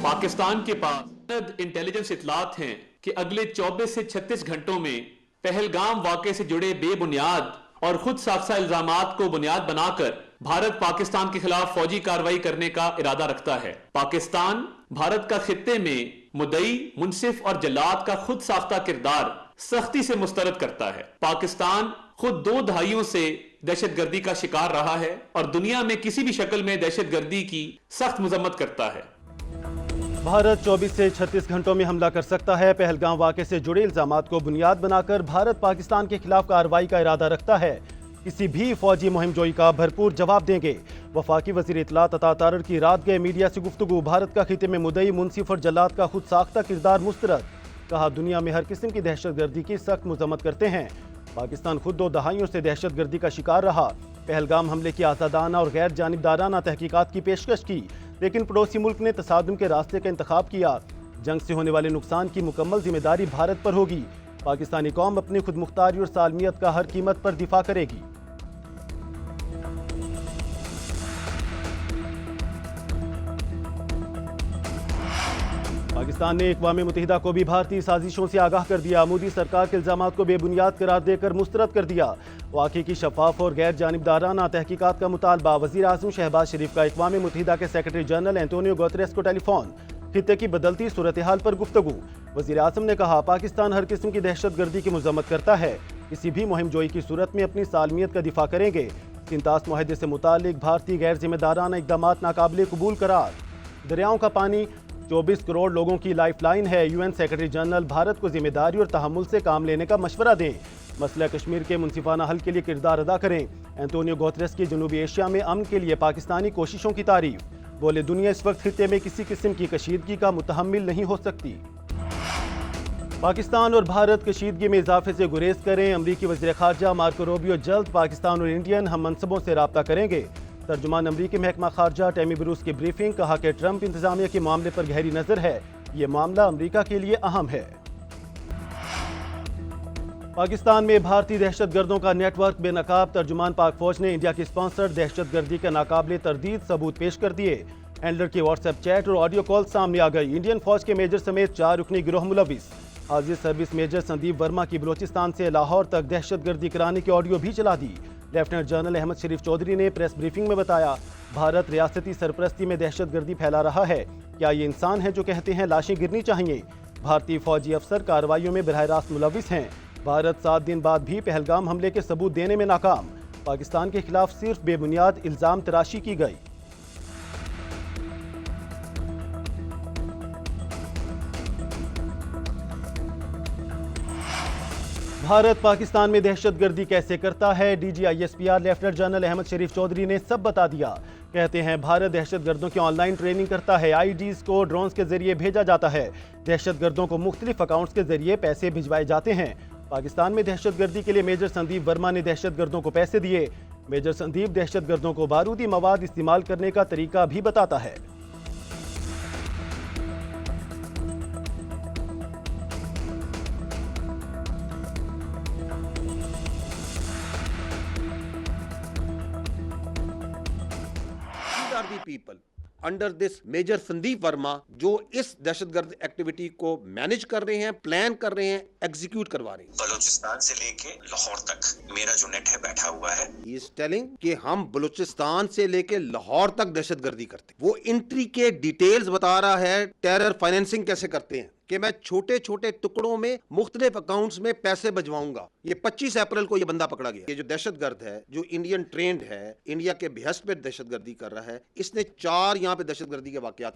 पाकिस्तान के पास इंटेलिजेंस इतलात हैं कि अगले 24 से 36 घंटों में पहलगाम वाक़े से जुड़े बेबुनियाद और खुद साफसा इल्जामात को बुनियाद बनाकर भारत पाकिस्तान के खिलाफ फौजी कार्रवाई करने का इरादा रखता है। पाकिस्तान भारत का खित्ते में मुद्दई, मुंसिफ और जल्लाद का खुद साख्ता किरदार सख्ती से मुस्तरद करता है। पाकिस्तान खुद 2 दहाइयों से दहशतगर्दी का शिकार रहा है और दुनिया में किसी भी शक्ल में दहशतगर्दी की सख्त मजम्मत करता है। भारत 24 से 36 घंटों में हमला कर सकता है। पहलगाम वाक़े से जुड़े इल्जामात को बुनियाद बनाकर भारत पाकिस्तान के खिलाफ कार्रवाई का इरादा रखता है। किसी भी फौजी मुहिम जोई का भरपूर जवाब देंगे। वफाकी वज़ीर इत्तलात अता तारर की रात गए मीडिया से गुफ्तगू। भारत का खिते में मुद्दई, मुंसिफ और जल्लाद का खुद साख्ता किरदार मुस्तरद। कहा, दुनिया में हर किस्म की दहशतगर्दी की सख्त मजम्मत करते हैं। पाकिस्तान खुद 2 दहाइयों से दहशतगर्दी का शिकार रहा। पहलगाम हमले की आज़ादाना और गैर जानिबदाराना तहकीकात की पेशकश की, लेकिन पड़ोसी मुल्क ने तसादुम के रास्ते का इंतखाब किया। जंग से होने वाले नुकसान की मुकम्मल जिम्मेदारी भारत पर होगी। पाकिस्तानी कौम अपनी खुद मुख्तारी और सालमियत का हर कीमत पर दिफा करेगी। पाकिस्तान ने अक़वाम मुत्तहिदा को भी भारतीय साजिशों से आगाह कर दिया। मोदी सरकार के इल्जामात को बेबुनियाद करार देकर मुस्तरद कर दिया। वाक़े की शफाफ और गैर जानिबदाराना तहकीकात का मुतालबा। वज़ीर आज़म शहबाज शरीफ का अक़वाम मुत्तहिदा के सेक्रेटरी जनरल एंटोनियो गुतेरेस को टेलीफोन। खित्ते की बदलती सूरत हाल पर गुफ्तगू। वज़ीर आज़म ने कहा, पाकिस्तान हर किस्म की दहशतगर्दी की मजम्मत करता है। किसी भी मुहिम जोई की सूरत में अपनी सालमियत का दिफा करेंगे। सिंतास मुआहदे से मुतालिक भारतीय गैर जिम्मेदाराना इक़दामात नाकाबिले कबूल करार। दरियाओं का पानी 24 करोड़ लोगों की लाइफ लाइन है। UN सेक्रेटरी जनरल भारत को जिम्मेदारी और तहम्मुल से काम लेने का मशवरा दें। मसला कश्मीर के मुनसिफाना हल के लिए किरदार अदा करें। एंटोनियो गुतेरेस की जनूबी एशिया में अमन के लिए पाकिस्तानी कोशिशों की तारीफ। बोले, दुनिया इस वक्त खित्ते में किसी किस्म की कशीदगी का मुतहम्मिल नहीं हो सकती। पाकिस्तान और भारत कशीदगी में इजाफे से गुरेज करें। अमरीकी वज़ीर ख़ारजा मार्को रूबियो जल्द पाकिस्तान और इंडियन हम मनसबों से रब्ता करेंगे। तर्जुमान अमरीकी महकमा खारजा टैमी ब्रूस की ब्रीफिंग। कहा कि ट्रंप इंतजामिया के मामले पर गहरी नजर है। ये मामला अमरीका के लिए अहम है। पाकिस्तान में भारतीय दहशतगर्दों का नेटवर्क बेनकाब। तर्जुमान पाक फौज ने इंडिया की स्पॉन्सर्ड दहशतगर्दी के नाकाबिले तरदीद सबूत पेश कर दिए। हैंडलर की व्हाट्सएप चैट और ऑडियो कॉल सामने आ गई। इंडियन फौज के मेजर समेत 4 रुकनी गिरोह मुलविस। हाजिर सर्विस मेजर संदीप वर्मा की बलोचिस्तान से लाहौर तक दहशतगर्दी कराने की ऑडियो भी चला दी। लेफ्टिनेंट जनरल अहमद शरीफ चौधरी ने प्रेस ब्रीफिंग में बताया, भारत रियासती सरपरस्ती में दहशतगर्दी फैला रहा है। क्या ये इंसान है जो कहते हैं लाशें गिरनी चाहिए? भारतीय फौजी अफसर कार्रवाइयों में बराह रास्त मुलविस हैं। भारत 7 दिन बाद भी पहलगाम हमले के सबूत देने में नाकाम। पाकिस्तान के खिलाफ सिर्फ बेबुनियाद इल्जाम तराशी की गई। भारत पाकिस्तान में दहशतगर्दी कैसे करता है? DGISPR लेफ्टिनेंट जनरल अहमद शरीफ चौधरी ने सब बता दिया। कहते हैं, भारत दहशतगर्दों की ऑनलाइन ट्रेनिंग करता है। IEDs को ड्रोन्स के जरिए भेजा जाता है। दहशतगर्दों को मुख्तलिफ अकाउंट्स के जरिए पैसे भिजवाए जाते हैं। पाकिस्तान में दहशतगर्दी के लिए मेजर संदीप वर्मा ने दहशतगर्दों को पैसे दिए। मेजर संदीप दहशतगर्दों को बारूदी मवाद इस्तेमाल करने का तरीका भी बताता है। People under this major Sandeep Verma जो इस दहशतगर्द एक्टिविटी को मैनेज कर रहे हैं, प्लान कर रहे हैं, एग्जीक्यूट करवा रहे हैं। बलूचिस्तान से लेके लाहौर तक मेरा जो नेट है बैठा हुआ है। ही इज टेलिंग कि हम बलूचिस्तान से लेके लाहौर तक दहशतगर्दी करते हैं। वो इंट्री के डिटेल्स बता रहा है, टेरर फाइनेंसिंग कैसे करते हैं, कि मैं छोटे छोटे टुकड़ों में मुख्तलिफ अकाउंट्स में पैसे भिजवाऊंगा। ये 25 अप्रैल को ये बंदा पकड़ा गया। ये जो दहशतगर्द है, जो इंडियन ट्रेंड है, इंडिया के बेहस्त पे दहशतगर्दी कर रहा है, इसने 4 यहाँ पे दहशतगर्दी के वाकयात।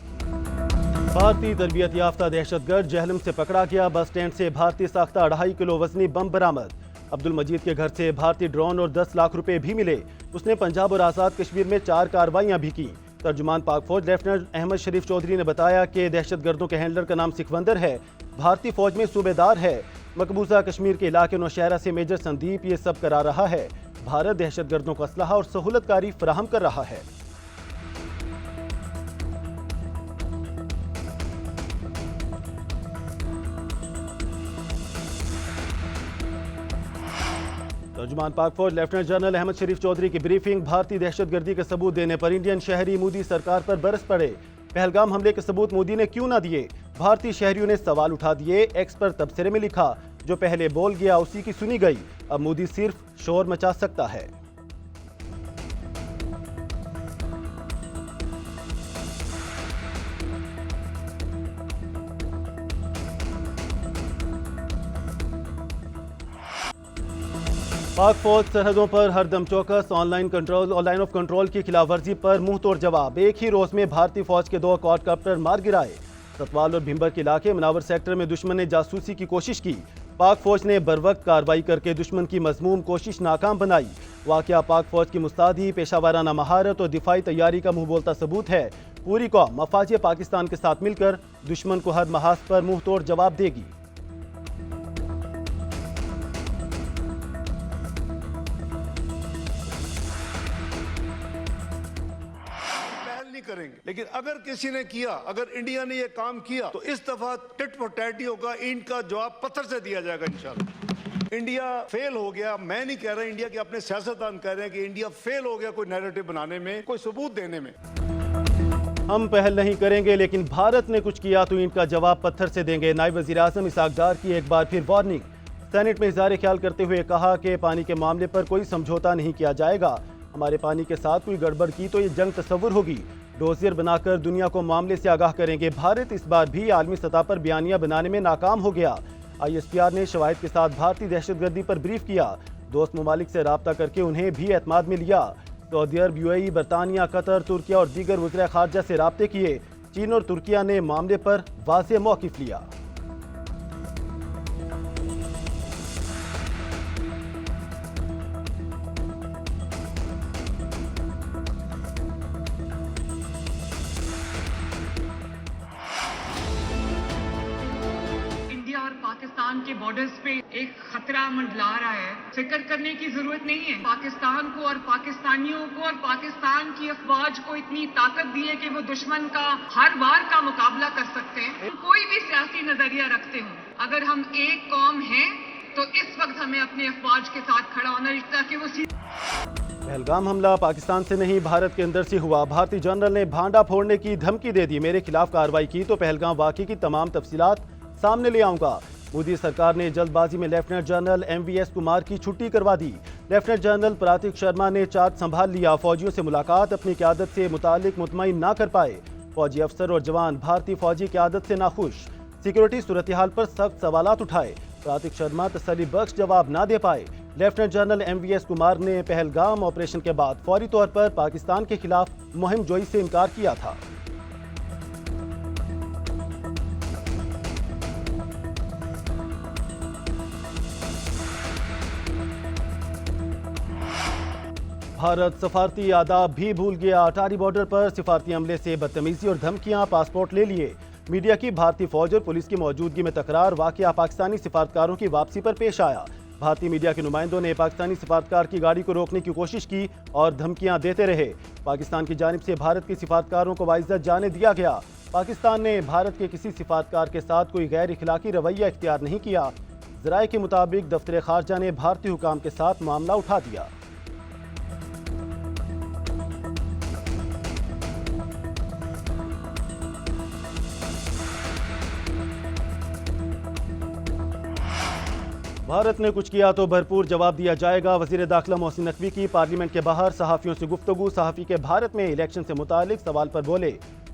भारतीय तरबियत याफ्ता दहशतगर्द जहलम से पकड़ा गया। बस स्टैंड से भारतीय साख्ता 2.5 किलो वजनी बम बरामद। अब्दुल मजीद के घर से भारतीय ड्रोन और 10 लाख रुपए भी मिले। उसने पंजाब और आज़ाद कश्मीर में 4 कार्रवाइयां भी की। तर्जुमान पाक फौज लेफ्टिनेंट अहमद शरीफ चौधरी ने बताया कि दहशतगर्दों के हैंडलर का नाम सिकंदर है। भारतीय फौज में सूबेदार है। मकबूजा कश्मीर के इलाके नौशहरा से मेजर संदीप ये सब करा रहा है। भारत दहशतगर्दों को असलहा और सहूलतकारी फराहम कर रहा है। तर्जुमान पाक फौज लेफ्टिनेंट जनरल अहमद शरीफ चौधरी की ब्रीफिंग। भारतीय दहशतगर्दी के सबूत देने पर इंडियन शहरी मोदी सरकार पर बरस पड़े। पहलगाम हमले के सबूत मोदी ने क्यों ना दिए? भारतीय शहरियों ने सवाल उठा दिए। एक्स पर तबसरे में लिखा, जो पहले बोल गया उसी की सुनी गई, अब मोदी सिर्फ शोर मचा सकता है। पाक फौज सरहदों पर हरदम चौकस, ऑनलाइन कंट्रोल और लाइन ऑफ कंट्रोल की खिलाफवर्जी पर मुंह तोड़ जवाब। एक ही रोज में भारतीय फौज के 2 क्वाडकॉप्टर मार गिराए। सतवाल और भिंबर के इलाके मनावर सेक्टर में दुश्मन ने जासूसी की कोशिश की। पाक फौज ने बरवक्त कार्रवाई करके दुश्मन की मजमूम कोशिश नाकाम बनाई। वाकया पाक फौज की मुस्तादी, पेशावराना महारत और दिफाई तैयारी का मुंह बोलता सबूत है। पूरी कौम मफाज पाकिस्तान के साथ मिलकर दुश्मन को हर महाज पर मुंह तोड़ जवाब देगी। करेंगे, लेकिन अगर किसी ने किया, अगर इंडिया ने यह काम किया तो इस दफा टिट फॉर टैट होगा। इनका जवाब पत्थर से दिया जाएगा इंशाल्लाह। इंडिया फेल हो गया, मैं नहीं कह रहा, इंडिया के अपने सियासतदान कह रहे हैं कि इंडिया फेल हो गया कोई नैरेटिव बनाने में, कोई सबूत देने में। हम पहल नहीं करेंगे, लेकिन भारत ने कुछ किया तो इनका जवाब पत्थर से देंगे। नायब वज़ीर आज़म इसहाक डार की एक बार फिर वार्निंग। सेनेट में इज़हार ख्याल करते हुए कहा कि पानी के मामले पर कोई समझौता नहीं किया जाएगा। हमारे पानी के साथ कोई गड़बड़ की तो ये जंग तस्वुर होगी। डोजियर बनाकर दुनिया को मामले से आगाह करेंगे। भारत इस बार भी आलमी सतह पर बयानियां बनाने में नाकाम हो गया। ISPR ने शवाहिद के साथ भारतीय दहशतगर्दी पर ब्रीफ किया। दोस्त ममालिक से रब्ता करके उन्हें भी एतमाद में लिया। सऊदी अरब, UAE, बरतानिया, कतर, तुर्किया और दीगर वज़ीर ख़ारजा से रब्ते किए। चीन और तुर्किया ने मामले पर वाज़ेह मौक़िफ़ लिया। पाकिस्तान के बॉर्डर्स पे एक खतरा मंडला रहा है। फिक्र करने की जरूरत नहीं है। पाकिस्तान को और पाकिस्तानियों को और पाकिस्तान की अफवाज को इतनी ताकत दी है कि वो दुश्मन का हर बार का मुकाबला कर सकते हैं। कोई भी सियासी नजरिया रखते हो, अगर हम एक कौम हैं तो इस वक्त हमें अपने अफवाज के साथ खड़ा होना है ताकि वो पहलगाम हमला पाकिस्तान से नहीं भारत के अंदर से हुआ। भारतीय जनरल ने भांडा फोड़ने की धमकी दे दी। मेरे खिलाफ कार्रवाई की तो पहलगाम वाक़े की तमाम तफसीलात सामने ले आऊंगा। मोदी सरकार ने जल्दबाजी में लेफ्टिनेंट जनरल MVS कुमार की छुट्टी करवा दी। लेफ्टिनेंट जनरल प्रातिक शर्मा ने चार्ज संभाल लिया। फौजियों से मुलाकात अपनी क़यादत से मुतालिक मुतमईन ना कर पाए। फौजी अफसर और जवान भारतीय फौजी क़यादत से नाखुश। सिक्योरिटी सूरत हाल पर सख्त सवालात उठाए। प्रातिक शर्मा तसल्ली बख्श जवाब ना दे पाए। लेफ्टिनेंट जनरल MVS कुमार ने पहलगाम ऑपरेशन के बाद फौरी तौर पर पाकिस्तान के खिलाफ मुहिम जोई से इनकार किया था। भारत सफारती आदाब भी भूल गया। अटारी बॉर्डर पर सिफारती अमले से बदतमीजी और धमकियां, पासपोर्ट ले लिए। मीडिया की भारतीय फौज और पुलिस की मौजूदगी में तकरार। वाकया पाकिस्तानी सिफारतकारों की वापसी पर पेश आया। भारतीय मीडिया के नुमाइंदों ने पाकिस्तानी सिफारतकार की गाड़ी को रोकने की कोशिश की और धमकियां देते रहे। पाकिस्तान की जानिब से भारत के सिफारतकारों को बाइज्जत जाने दिया गया। पाकिस्तान ने भारत के किसी सिफारतकार के साथ कोई गैर इखलाकी रवैया इख्तियार नहीं किया। ज़राए के मुताबिक दफ्तर खारजा ने भारतीय हुकाम के साथ मामला उठा दिया। भारत ने कुछ किया तो भरपूर जवाब दिया जाएगा। वज़ीर दाखिला मोहसिन नकवी की पार्लियामेंट के बाहर सहाफ़ियों से गुफ्तगू। सहाफ़ी के भारत में इलेक्शन से मुतालिक सवाल पर बोले,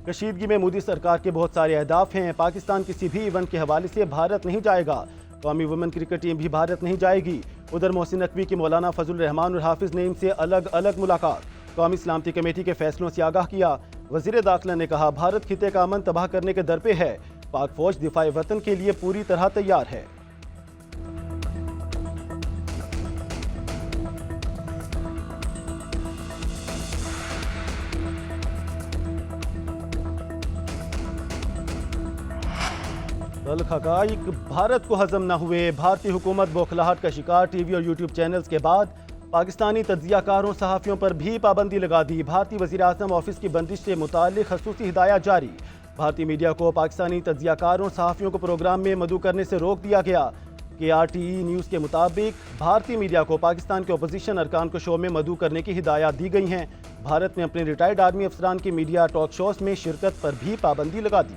कशीदगी में मोदी सरकार के बहुत सारे अहदाफ हैं। पाकिस्तान किसी भी इवेंट के हवाले से भारत नहीं जाएगा। कौमी वुमेन क्रिकेट टीम भी भारत नहीं जाएगी। उधर मोहसिन नकवी की मौलाना फजल रहमान और हाफिज नईम से अलग अलग मुलाकात। कौमी सलामती कमेटी के फैसलों से आगाह किया। वज़ीर दाखिला ने कहा, भारत खिते का अमन तबाह करने के दर पे है। पाक फौज दिफाए वतन के लिए पूरी तरह तैयार है। हकाइक भारत को हजम न हुए। भारतीय हुकूमत बौखलाहट का शिकार। टीवी और यूट्यूब चैनल्स के बाद पाकिस्तानी तज्जियाकारों सहाफ़ियों पर भी पाबंदी लगा दी। भारतीय वज़ीर आज़म ऑफिस की बंदिश से मुताल्लिक़ ख़ुसूसी हिदायत जारी। भारतीय मीडिया को पाकिस्तानी तज्जियाकारों सहाफ़ियों को प्रोग्राम में मदऊ करने से रोक दिया गया। KRTE न्यूज़ के मुताबिक भारतीय मीडिया को पाकिस्तान के अपोजिशन अरकान को शो में मदऊ करने की हिदायत दी गई हैं। भारत ने अपने रिटायर्ड आर्मी अफसरान की मीडिया टॉक शोज में शिरकत पर भी पाबंदी लगा दी।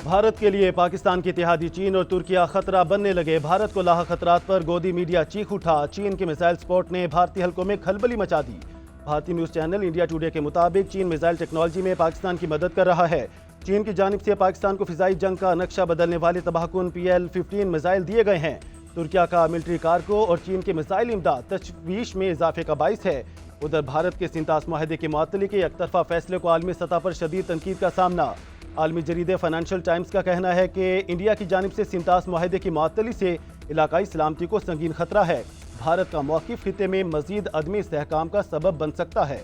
भारत के लिए पाकिस्तान के इत्तेहादी चीन और तुर्किया खतरा बनने लगे। भारत को लाह खतरात पर गोदी मीडिया चीख उठा। चीन के मिसाइल स्पोर्ट ने भारतीय हलकों में खलबली मचा दी। भारतीय न्यूज चैनल इंडिया टुडे के मुताबिक चीन मिसाइल टेक्नोलॉजी में पाकिस्तान की मदद कर रहा है। चीन की जानिब से पाकिस्तान को फिजाई जंग का नक्शा बदलने वाले तबाहकुन PL-15 मिसाइल दिए गए हैं। तुर्किया का मिलिट्री कार्गो और चीन के मिसाइल इमदाद तशवीश में इजाफे का बाइस है। उधर भारत के सिंतास माहदे के मुअत्तली के एकतरफा फैसले को आलमी सतह पर शदीद तनकीद का सामना। आलमी जरीदे फाइनेंशियल टाइम्स का कहना है कि इंडिया की जानिब से सिंतास माहदे की मुअत्तली से इलाकाई सलामती को संगीन खतरा है। भारत का मौक़िफ़ खित्ते में मज़ीद अदमी इस्तेहकाम का सबब बन सकता है।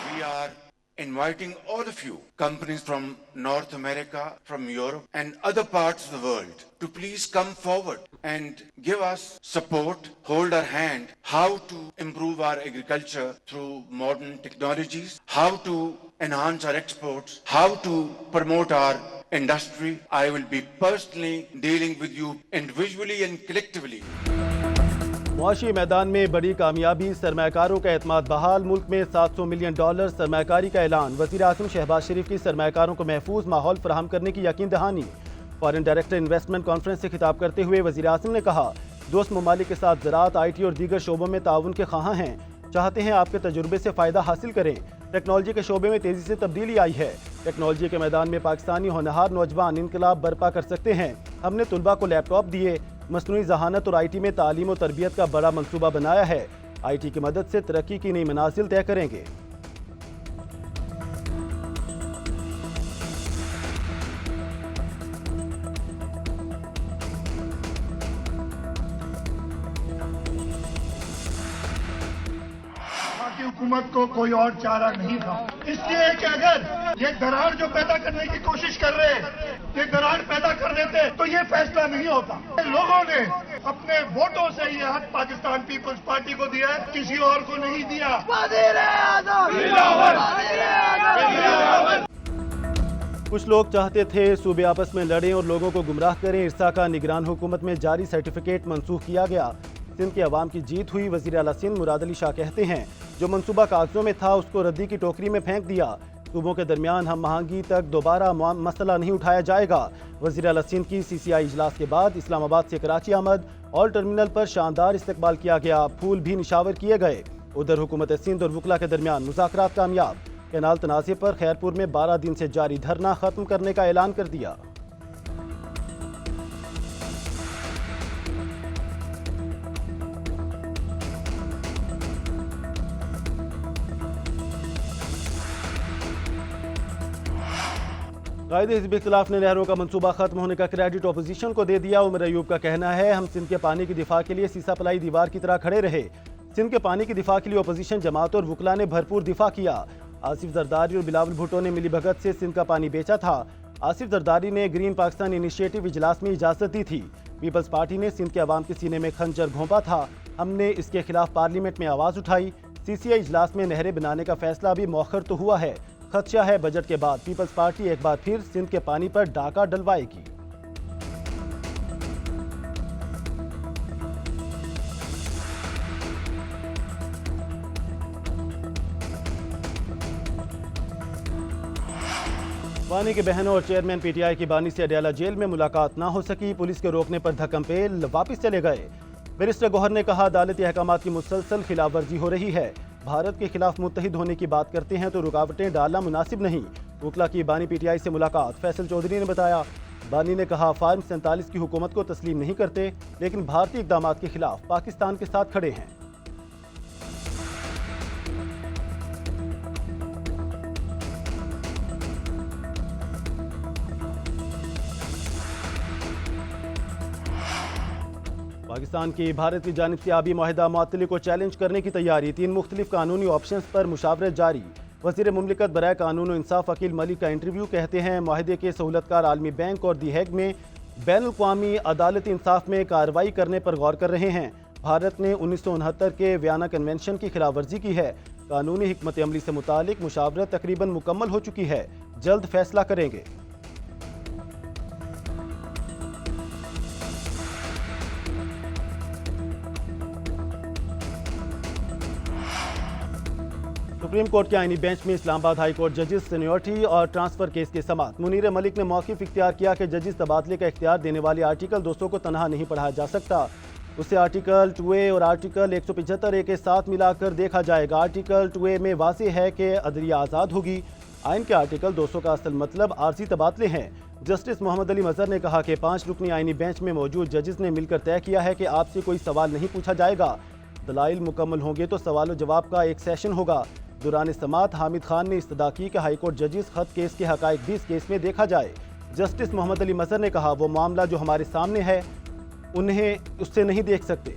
We are inviting all of you, companies from North America, from Europe and other parts of the world, to please come forward and give us support, hold our hand, how to improve our agriculture through modern technologies, how to enhance our exports, how to promote our industry. I will be personally dealing with you individually and collectively. मुआशी मैदान में बड़ी कामयाबी, सरमाकारों का एतमाद बहाल। मुल्क में $700 मिलियन सरमाकारी का ऐलान। वज़ीर आज़म शहबाज शरीफ की सरमाकारों को महफूज माहौल फराहम करने की यकीन दहानी। फॉरेन डायरेक्टर इन्वेस्टमेंट कॉन्फ्रेंस से खिताब करते हुए वज़ीर आज़म ने कहा, दोस्त ममालिक के साथ ज़राअत, IT और दीगर शोबों में ताउन के ख़्वाहां हैं। चाहते हैं आपके तजुर्बे से फ़ायदा हासिल करें। टेक्नोलॉजी के शोबे में तेज़ी से तब्दीली आई है। टेक्नोलॉजी के मैदान में पाकिस्तानी होनहार नौजवान इनकलाब बर्पा कर सकते हैं। हमने तुलबा को लैपटॉप दिए। मसनूई जहानत और IT में तालीम और तरबियत का बड़ा मंसूबा बनाया है। IT की मदद से तरक्की की नई मनाजिल तय करेंगे। हुकूमत को कोई और चारा नहीं था, इसलिए कि अगर ये दरार जो पैदा करने की कोशिश कर रहे हैं, ये दरार पैदा कर देते तो ये फैसला नहीं होता। लोगों ने अपने वोटों से ये हक पाकिस्तान पीपल्स पार्टी को दिया है, किसी और को नहीं दिया। कुछ लोग चाहते थे सूबे आपस में लड़ें और लोगों को गुमराह करें। इरसा का निगरान हुकूमत में जारी सर्टिफिकेट मनसूख किया गया। सिंध के अवाम की जीत हुई। वज़ीर आला सिंध मुराद अली शाह कहते हैं, जो मंसूबा कागजों में था उसको रद्दी की टोकरी में फेंक दिया। सूबों के दरमियान हम आहंगी तक दोबारा मसला नहीं उठाया जाएगा। वज़ीर आला सिंध की CCI इजलास के बाद इस्लामाबाद से कराची आमद और टर्मिनल पर शानदार इस्तकबाल किया गया। फूल भी निशावर किए गए। उधर हुकूमत सिंध और वकला के दरमियान मुज़ाकरात कामयाब। कैनाल तनाज़े पर खैरपुर में 12 दिन से जारी धरना खत्म करने का ऐलान कर दिया। कायदे हिज़्ब इख्तिलाफ ने नहरों का मंसूबा खत्म होने का क्रेडिट अपोजिशन को दे दिया। उमर अयूब का कहना है, हम सिंध के पानी की दिफा के लिए सीसा पलाई दीवार की तरह खड़े रहे। सिंध के पानी की दिफा के लिए अपोजिशन जमात और वकला ने भरपूर दिफा किया। आसिफ जरदारी और बिलावल भुट्टो ने मिली भगत से सिंध का पानी बेचा था। आसिफ जरदारी ने ग्रीन पाकिस्तान इनिशिएटिव इजलास में इजाज़त दी थी। पीपल्स पार्टी ने सिंध के अवाम के सीने में खंजर घोंपा था। हमने इसके खिलाफ पार्लियामेंट में आवाज़ उठाई। CCI इजलास में नहरें बनाने का फैसला भी मौखर तो हुआ है। खदशा है बजट के बाद पीपल्स पार्टी एक बार फिर सिंध के पानी पर डाका डलवाएगी। बानी के बहनों और चेयरमैन PTI की बानी से अडयाला जेल में मुलाकात ना हो सकी। पुलिस के रोकने पर धक्कम-पेल वापस चले गए। बैरिस्टर गौहर ने कहा, अदालती अहकामात की मुसलसल खिलाफ वर्जी हो रही है। भारत के खिलाफ मुत्तहिद होने की बात करते हैं तो रुकावटें डालना मुनासिब नहीं। वकला की बानी PTI से मुलाकात। फैसल चौधरी ने बताया, बानी ने कहा, फार्म 47 की हुकूमत को तस्लीम नहीं करते, लेकिन भारतीय इक़दाम के खिलाफ पाकिस्तान के साथ खड़े हैं। पाकिस्तान की भारत की जानिब से आबी मुआहिदा मुअत्तली को चैलेंज करने की तैयारी। 3 मुख्तलिफ कानूनी ऑप्शंस पर मुशावरत जारी। वज़ीर मुमलिकत बराए कानून और इंसाफ अकील मलिक का इंटरव्यू। कहते हैं, मुआहिदे के सहूलतकार आलमी बैंक और दी हैग में बैनुल-अक़वामी अदालती इंसाफ में कार्रवाई करने पर गौर कर रहे हैं। भारत ने 1969 के वियना कन्वेंशन की खिलाफ वर्जी की है। कानूनी हिकमत अमली से मुतालिक मुशावरत तकरीबन मुकम्मल हो चुकी है। जल्द फैसला करेंगे। सुप्रीम कोर्ट के आईनी बेंच में इस्लामाबाद हाई कोर्ट जजेस सीनियरिटी और ट्रांसफर केस के समाअत। मुनीर मलिक ने मौक़िफ़ इख्तियार किया कि जजेस तबादले का इख्तियार देने वाले आर्टिकल 200 को तनहा नहीं पढ़ा जा सकता, उससे आर्टिकल 2A और आर्टिकल 175A के साथ मिलाकर देखा जाएगा। आर्टिकल 2A में वाज़ेह है कि अदलिया आज़ाद होगी। आइन के आर्टिकल 200 का असल मतलब आर्जी तबादले हैं। जस्टिस मोहम्मद अली मजहर ने कहा कि 5 रुकनी आईनी बेंच में मौजूद जजेस ने मिलकर तय किया है कि आपसे कोई सवाल नहीं पूछा जाएगा। दलाइल मुकम्मल होंगे तो सवाल जवाब का एक सेशन होगा। दौरान समाअत हामिद खान ने इस्तदा की कि हाईकोर्ट जजेस खत केस के हकायक भी इस केस में देखा जाए। जस्टिस मोहम्मद अली मजहर ने कहा वो मामला जो हमारे सामने है उन्हें उससे नहीं देख सकते।